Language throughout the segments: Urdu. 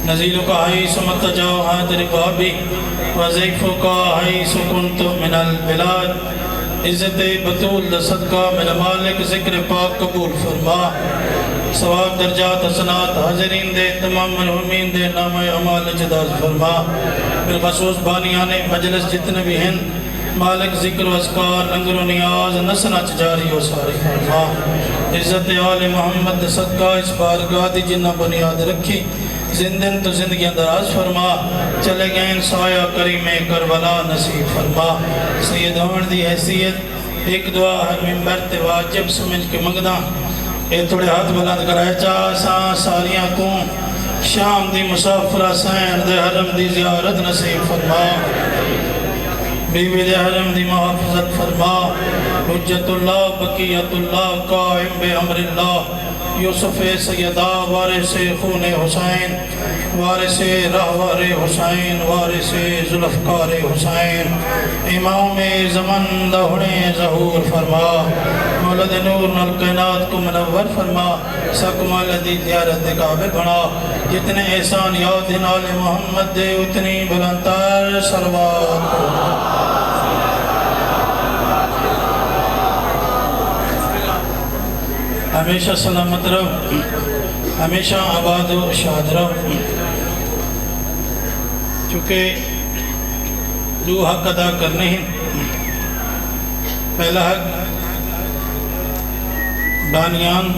نزیلک حیث متجا حاضر بابی وظیفک حیث کنت من البلاد عزت بطول صدقہ میرا مالک ذکر پاک قبول فرما ثواب درجات حسنات حاضرین دے تمام مرحومین دے نام اعمال جداز فرما بالخصوص بانیان مجلس جتنے بھی ہیں مالک ذکر و اذکار لنگر و نیاز نسنا چجاری و ساری فرما عزت آل محمد صدقہ اس بارگاہ دی جنہ بنیاد رکھی زندن تو زندگی دراز فرما چلے گئے سایہ کریم کربلا نصیب فرما سید عمر دی حیثیت ایک دعا ہر ممبر تے واجب سمجھ کے مگدہ اے تھوڑے ہاتھ بلند کرائے چاہ ساریاں کو شام دی مسافرہ سین دے حرم دی زیارت نصیب فرما بیوی دے حرم دی محافظت فرما حجت اللہ بقیت اللہ قائم بے امر اللہ یوسف سیدہ وارث خون حسین وارث رہوار حسین وارث ذوالفقار حسین امام زمن دہنے ظہور فرما مولد نور الکائنات کو منور فرما سکمال دی زیارت کعبے بنا جتنے احسان یاد ہیں آل محمد دے اتنی بلندتر سلوات ہمیشہ سلامت رہو ہمیشہ آباد و شاد رہو چونکہ دو حق ادا کرنے ہیں پہلا حق بانیان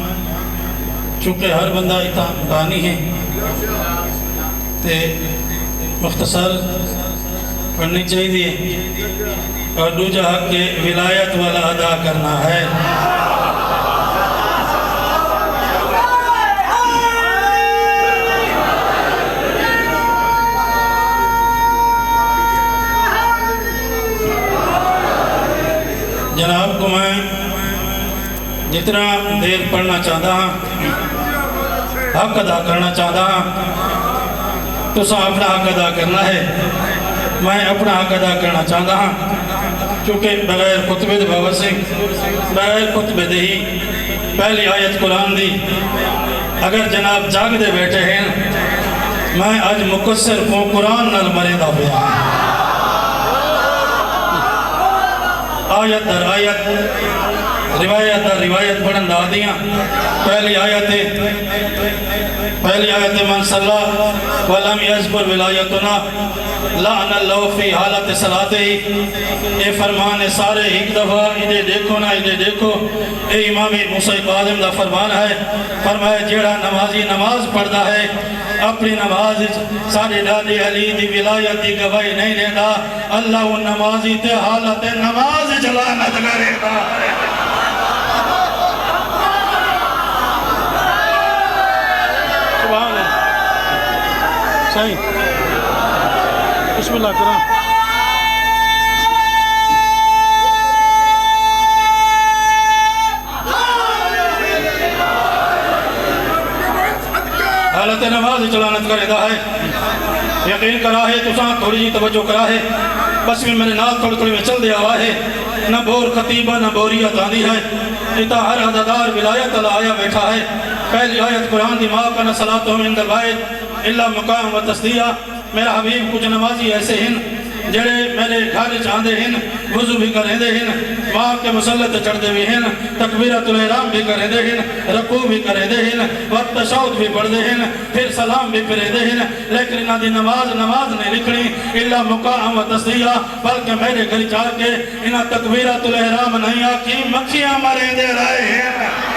چونکہ ہر بندہ اتنا بانی ہے تے مختصر پڑھنی چاہیے اور دوجہ حق کے ولایت والا ادا کرنا ہے جناب کو میں جتنا دیر پڑھنا چاہتا ہوں حق ادا کرنا چاہتا ہوں تو سا اپنا حق ادا کرنا ہے میں اپنا حق ادا کرنا چاہتا ہوں چونکہ بغیر خطبے دے بابا سے بغیر خطبے دے ہی پہلی آیت قرآن دی اگر جناب جاگ دے بیٹھے ہیں میں آج مقصر کو قرآن نال مریدہ بیان آیت در آیت روایت در روایت پڑھن دا دیاں پہلی آیت من صلی ولم یذکر ولایتنا لعن اللہ فی حالت صلاتے اے فرمان سارے ایک دفعہ ادھے دیکھو نا ادھے دیکھو اے امام موسیٰ قادم دا فرمان ہے فرمایا جیڑا نمازی نماز پڑھدا ہے اپنی نماز سارے ڈالی علی دی ولایت دی گواہی نہیں دیتا اللہ ان نمازی تے حالت نماز جلانت کرے گا سبحان اللہ صحیح بسم اللہ کرام حالت نماز چلانت کرے دا ہے یقین کرا ہے تو ساں تھوڑی جی توجہ کرا ہے بس میں میرے نال تھوڑی تھوڑی میں چل دیا ہوا ہے نہ بور خطیبہ نہ بوریت آندی ہے اتا ہر عددار ولایت اللہ آیا بیٹھا ہے پہلی آیت قرآن دی ماں کنا صلاتہم عند البیت الا مقام و تصدیہ میرا حبیب کچھ نمازی ایسے ہیں جڑے میرے گھر چاندے ہیں وضو بھی کریں دے ہیں ماں کے مسلط چڑھ دے بھی ہیں تکبیرۃ الاحرام بھی کریں دے ہیں رکوع بھی کریں دے ہیں وقت تشہد بھی پڑھ دے ہیں پھر سلام بھی پڑھ دے ہیں لیکن انہاں دی نماز نہیں لکھنی الا مقام و تصدیہ بلکہ میرے گھر چاہ کے انہاں تکبیرۃ الاحرام نہیں آکی مکھیاں مریں دے رہے ہیں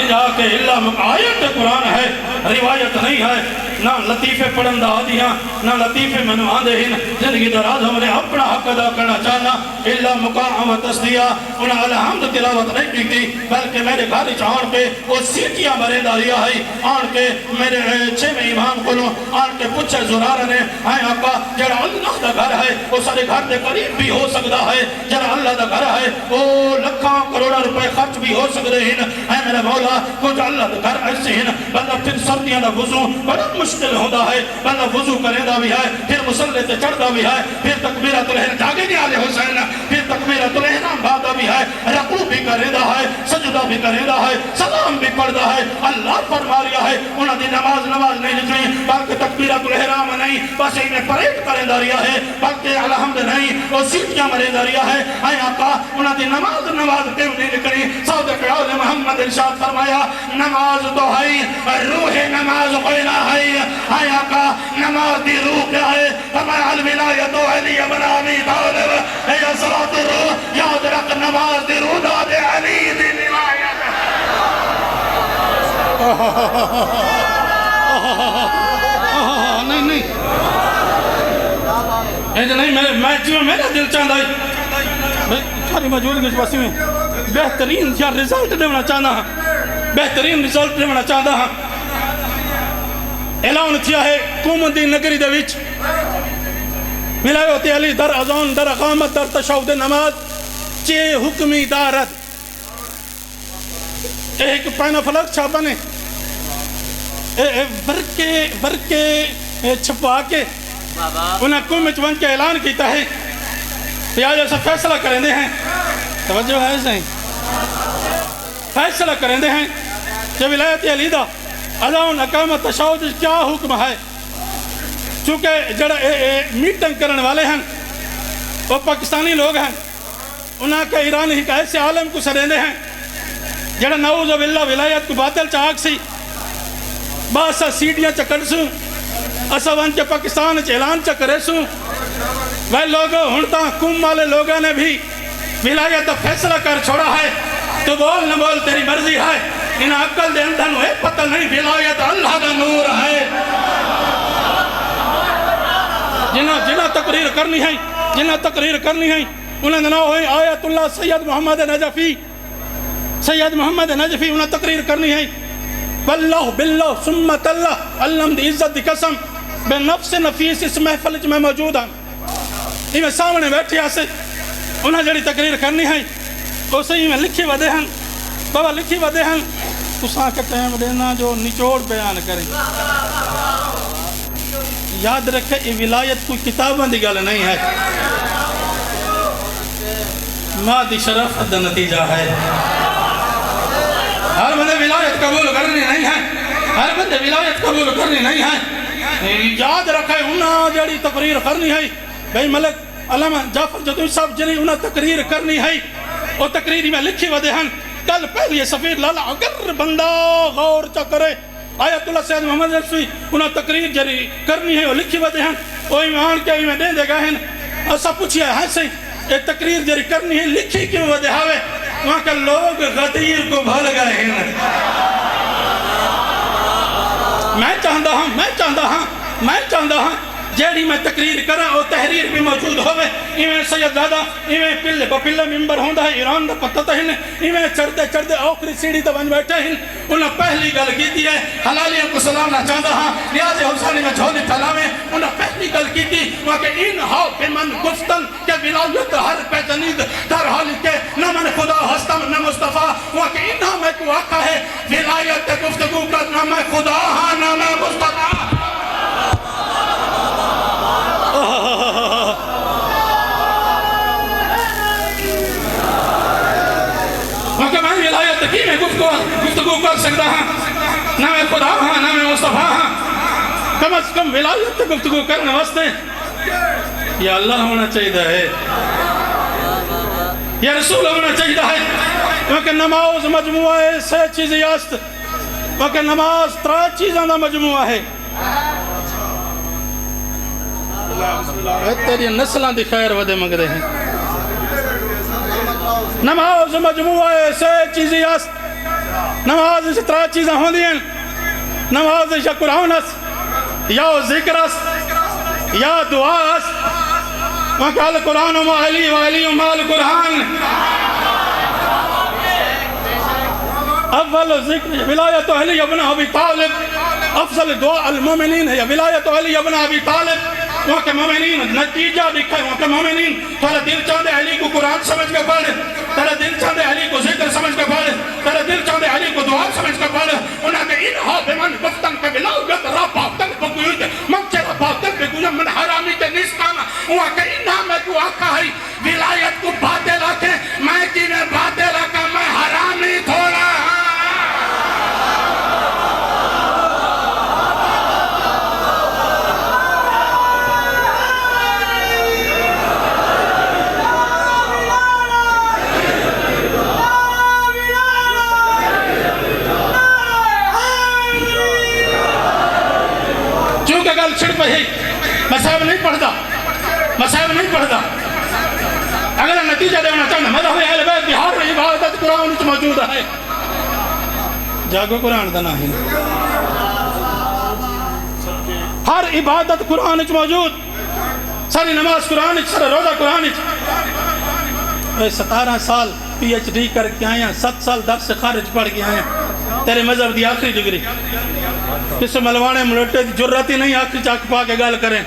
جا کے اللہ آیت قرآن ہے روایت نہیں ہے نہ لطیفے پڑھن دا آدیاں نہ لطیفے میں آدھے ہیں زندگی دراز ہم نے اپنا حق ادا کرنا چاہنا اللہ مقام و تصدیہ انہاں الحمد تلاوت نہیں کی تھی بلکہ میرے گھر آن کے وہ سیٹیاں مرے داریا ہے آن کے میرے چھے میں امام کھلوں آن کے پچھے زرار نے آئے آقا جڑا اللہ دا گھر ہے وہ سارے گھر دے قریب بھی ہو سکتا ہے جڑا اللہ دا گھر ہے وہ لکھاں کروڑا روپے خرچ بھی ہو سکتے ہیں اے میرے مولا کچھ اللہ دا گھر ایسے ہیں بندہ پھر سردیاں دا وضو بڑا مشکل ہوتا ہے بندہ وضو کرے دا بھی ہے پھر مسلح تے چڑھ دا بھی ہے پھر تکبیرۃ الاحرام جاگے نہیں آلے حسین پھر تکبیرۃ الاحرام بادا بھی ہے رکوع بھی کرے دا ہے سجدہ سجدہ بھی کریندا ہے سلام بھی پڑھدا ہے اللہ فرما رہا ہے انہاں دی نماز نہیں لکھنی بلکہ تکبیرۃ الاحرام نہیں بس انہیں پریڈ کریندا رہا ہے بلکہ الحمد نہیں وہ سیٹیاں مریندا رہا ہے اے آقا انہاں دی نماز کیوں نہیں لکھنی صادق آل محمد ارشاد فرمایا نماز تو ہے روح نماز کوئی نہ ہے اے آقا نماز دی روح کیا ہے فرمایا الولایت علی بن ابی طالب اے صلاۃ الروح یاد رکھ نماز دی روح داد علی دی ولایت نہیں میرا دل چاہتا ہے ساری موجودگی اس پاس میں بہترین رزلٹ دینا چاہتا ہاں بہترین رزلٹ دینا چاہتا ہاں اعلان کیا ہے قوم دی نگری دے وچ ولایت علی در اذان در اقامت در تشہد نماز چے حکمی دارت ایک پائنہ فلک چھاپا نے برکے چھپا کے انہیں قومت ون کے اعلان کیتا ہے کہ آج ایسا فیصلہ کریں دے ہیں توجہ ہے صحیح فیصلہ کریں دے ہیں کہ ولایت علی دا اذان اقامت تشہد کیا حکم ہے چونکہ جڑا میٹنگ کرنے والے ہیں وہ پاکستانی لوگ ہیں انہاں کے ایران ہی کا ایسے عالم کو سریندے ہیں جڑا نعوذ باللہ ولایت کو باطل چاک سی باسا سیڈیاں چکر سوں اسا ون کے پاکستان اعلان چکرے سوں وہ لوگوں ہنٹا قوم والے لوگوں نے بھی ولایت کا فیصلہ کر چھوڑا ہے تو بول نہ بول تیری مرضی ہے ان عقل دے اندھن ہوئے پتہ نہیں ولایت اللہ کا نور ہے جنہ تقریر کرنی ہے انہیں نہ ہوئی آیت اللہ سید محمد نجفی انہیں تقریر کرنی ہے واللہ باللہ سمت اللہ علم دی عزت دی قسم بے نفس نفیس اس محفل میں موجود ہیں یہ میں سامنے بیٹھی آسے انہیں جڑی تقریر کرنی ہے اسے ہی میں لکھی ودے ہیں بابا لکھی ودے ہیں تساں کے ٹائم دینا جو نچوڑ بیان کریں یاد رکھے یہ ولایت کوئی کتابوں دی گل نہیں ہے مادی شرف دا نتیجہ ہے ہر بندے ولایت قبول کرنی نہیں ہے ہر بندے ولایت قبول کرنی نہیں ہے یاد رکھے انہاں جڑی تقریر کرنی ہے بھئی ملک علامہ جعفر جدوی صاحب جنہیں انہاں تقریر کرنی ہے وہ تقریری میں لکھی ودے ہیں کل پہلی سفیر لالا اگر بندہ غور چکرے آیت اللہ سید محمد رسوی انہاں تقریر جری کرنی ہے وہ لکھی ودے ہیں وہ ایمان کے میں دے دے گئے ہیں ایسا پوچھیا ہے سے ایک تقریر جری کرنی ہے لکھی کیوں ودے ہاوے وہاں کے لوگ غدیر کو بھل گئے ہیں میں چاہتا ہوں جیڑی میں تقریر کرا اور تحریر بھی موجود ہوئے ایویں سید زادہ ایویں پلے بپلے ممبر ہوندہ ہے ایران دا پتہ تہن ایویں چڑھتے آخری سیڑھی دا بن بیٹھے ہیں انہاں پہلی گل کی دی ہے حلالیوں کو سلامنا چاہتا ہاں نیاز حسانی میں جھولی پھیلاویں انہاں پہلی گل کی دی وہاں کہ انہا بمن گفتن کہ ولایت ہر پہ جنید در حالی کے نہ من خدا ہستم نہ مصطفیٰ وہاں کہ انہا میں کو آقا ہے ولایت گفتگو کر نہ میں خدا ہاں نہ میں مصطفیٰ مگر میں ولایت کی میں گفتگو کر سکتا ہاں نہ میں خدا ہاں نہ میں مصطفیٰ ہاں کم از کم ولایت گفتگو کرنے واسطے یا اللہ ہونا چاہیے ہے یا رسول ہونا چاہیے ہے مگر نماز مجموعہ ہے سے چیز یاست مگر نماز 3 چیزاں دا مجموعہ ہے تیری نسلان دی خیر ودے مگرے ہیں نماز مجموعہ ہے سے چیزی است نماز سے 3 چیزیں ہوں دیں نماز یا قرآن است یا ذکر است یا دعا است وقال قرآن وعلی وعلی ومال قرآن اول ذکر ولایت علی ابن ابی طالب افضل دعا المومنین ہے ولایت علی ابن ابی طالب وہاں کے مومنین نتیجہ دکھا ہے وہاں کے مومنین تھوڑا دل چاہتے علی کو قرآن سمجھ کے پڑھے تھوڑا دل چاہتے علی کو ذکر سمجھ کے پڑھے تھوڑا دل چاہتے علی کو دعا سمجھ کے پڑھے انہاں کے انہا بمن گفتن کے ولایت را باطن بگوید منچے را باطن بگوید من حرامی کے نسکانا وہاں کے انہا میں کو آقا ہے ولایت کو باطل آکے میں کی میں باطل آکا میں حرامی تھوڑا مصائب نہیں پڑھتا اگر نتیجہ دینا چاہنا مذہب اہل بیت کی ہر عبادت قرآن وچ موجود ہے جاگو قرآن دا نہیں ہر عبادت قرآن وچ موجود ساری نماز قرآن وچ سارا روزہ قرآن وچ 17 سال پی ایچ ڈی کر کے آیا 7 سال درس سے خارج پڑھ کے آیا تیرے مذہب دی آخری ڈگری کس ملوانے ملوٹے دی جرت ہی نہیں آخری چاک پا کے گال کریں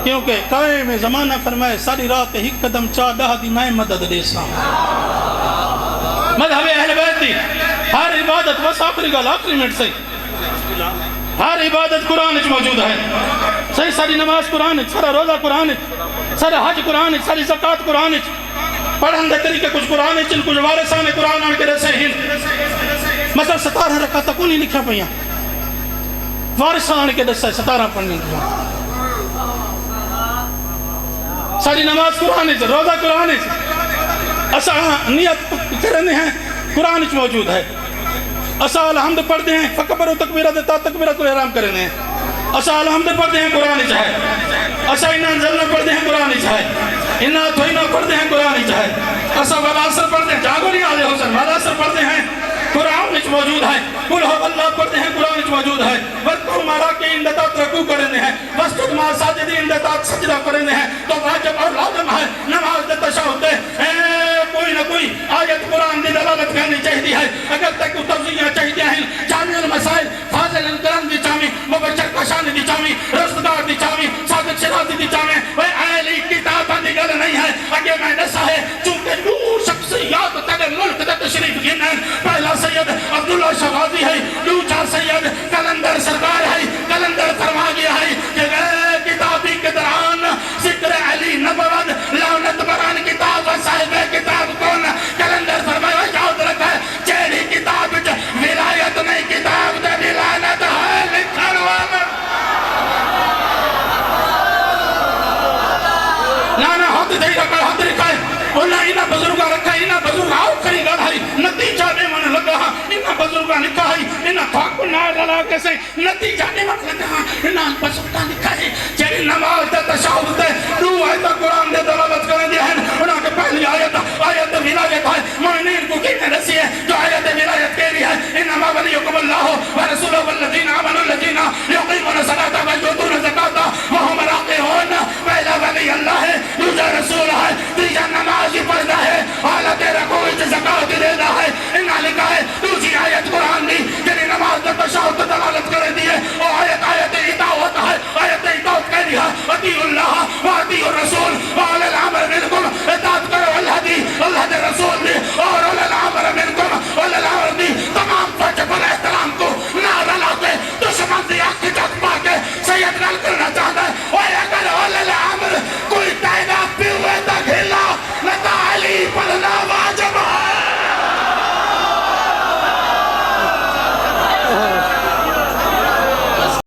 کیونکہ قائم زمانہ فرمائے ساری رات ہی قدم چاہ ڈہ دی میں مدد دے سا مذہب اہل بیت دی ہر عبادت بس آخری گال آخری منٹ سے ہر عبادت قرآن وچ موجود ہے صحیح ساری نماز قرآن وچ سارا روزہ قرآن وچ سارا حج قرآن وچ ساری زکات قرآن وچ پڑھن دے طریقے کچھ قرآن وچ کچھ وارثان قرآن آن کے رسے ہیں مثلا 17 رکعت کو نہیں لکھا پیا وارثان کے دسے 17 پڑھنے کی ساری نماز قرآن وچ روزہ قرآن وچ اسا نیت کرنے ہیں قرآن وچ موجود ہے اسا الحمد پڑھتے ہیں فکبر و تکبیرہ دیتا تکبیرۃ الاحرام کرنے ہیں اسا الحمد پڑھتے ہیں قرآن وچ ہے اسا انا انزلنا پڑھتے ہیں قرآن وچ ہے انا اطعنا پڑھتے ہیں قرآن وچ ہے اسا والعصر پڑھتے ہیں جاگو نہیں آلے حسن والعصر پڑھتے ہیں قرآن وچ موجود ہے قل هو اللہ پڑھتے ہیں قرآن وچ موجود ہے وَذْكُرْ مَا رَاكِعِينَ اندتا رکوع کرنے ہیں وَاسْجُدْ مَعَ السَّاجِدِينَ اندتا سجدہ کرنے ہیں تو واجب اور لازم ہے نماز دے تشہد دے کوئی نہ کوئی آیت قرآن دی دلالت کرنی چاہیے ہے اگر تک کو توضیح چاہیے ہیں جامع المسائل فاضل القرآن دی چاہمی مبشر کشان دی چاہمی رستگار دی چاہمی صادق شرازی دی چاہمی وہ اہلی کتاب دی گل نہیں ہے اگر میں نسا ہے چونکہ نور شخصیات تیرے ملک دے تشریف گنن پہلا سید عبداللہ شہازی ہے دوسرا سید کلندر سرکار ہے کلندر فرما گیا ہے کہ کتابی کے دوران ذکر علی نبرد لعنت بران کتاب صاحب کتاب کون کلندر فرمایا یاد رکھا ہے چیری کتاب ولایت نہیں کتاب دے ولایت ہے لکھن والا نا ہاتھ دے رکھا ہاتھ رکھا ہے انہاں انہاں بزرگاں رکھا ہے انہاں بزرگ آؤ کری گل ہے نتیجہ دے من لگا انہاں بزرگاں لکھا ہے انہاں تھاکو نہ رلا کے سے نتیجہ دے من لگا انہاں بزرگاں لکھا ہے جڑی نماز دے تشہد دے دو آیت قرآن دے دلالت کرنے دی ہیں انہاں کے پہلی آیت ولایت ہے مومنین کو کہنے رسی ہے جو آیت ولایت کہہ رہی ہے انما ولیکم اللہ ورسولہ والذین آمنوا الذین یقیمون الصلاۃ ویؤتون الزکاۃ وهم راکعون پہلا ولی اللہ ہے دوسرا رسول ہے تیسرا نماز پڑھتا ہے حالت رکوع وچ زکات دیتا ہے انہاں لکھا ہے دوسری آیت قرآن دی جڑی نماز دے تشہد دلالت کر دی ہے وہ آیت اطاعت ہے آیت اطاعت کہہ رہی ہے اطیعوا اللہ واطیعوا الرسول واولی الامر منکم اطاعت کرو اللہ دے رسول دی اور اولی الامر منکم اولی الامر دی تمام فرض پر احترام کو نہ رلا کے دشمن دی آنکھ چک پا کے سید نال